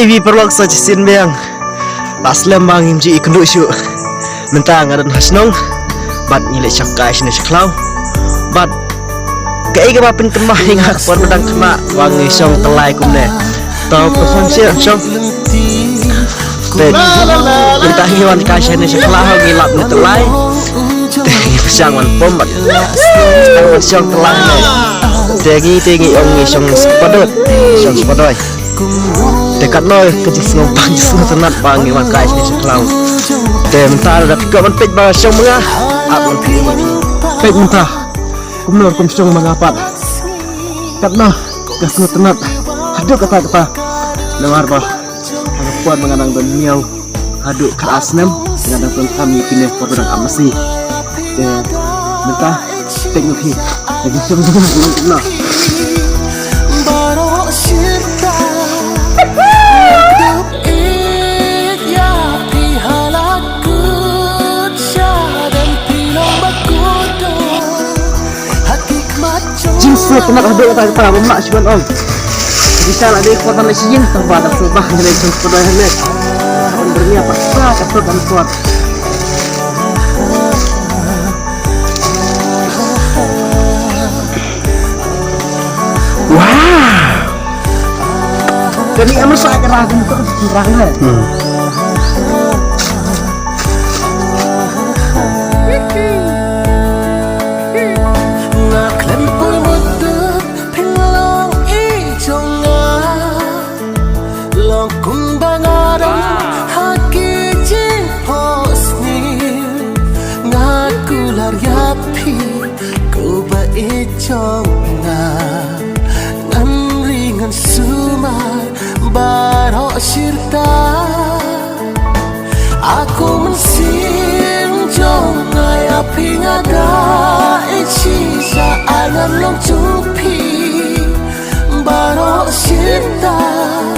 vi perlok sa sin beng pas lembang himji ikundu syu mentang adan hasnong bat nyile syakai sine syaklau bat kai ga bapin tembah hingga pon pedang kena wangi song telai kumne tau pesan sia song te mentang hiwan kai sine syaklau ngilap ne telai sang wan pombat ang song telai ne tengi ong song spadoi dekat noi kejis ngompang jis ngotenat bangi wakai sini seklau tem tar dak ko man pej ba song mga apon pej muntah kumnor kum song mga pat katna gas ngotenat haduk kata lewar ba ang puan mga nang don miau haduk ka asnem dengan don kami pineh podang amasi te mentah teknologi jadi song na jinsu tenak haduk kata bermak syuan om bisa lah dia kuatan lesiin terbatas subah dari sumber daya on bernia paksa katut dan kuat wow jadi amat saya kerahkan itu kerahkan aku mensinjong ngaya pingada ichi sa alam long chupi baro sita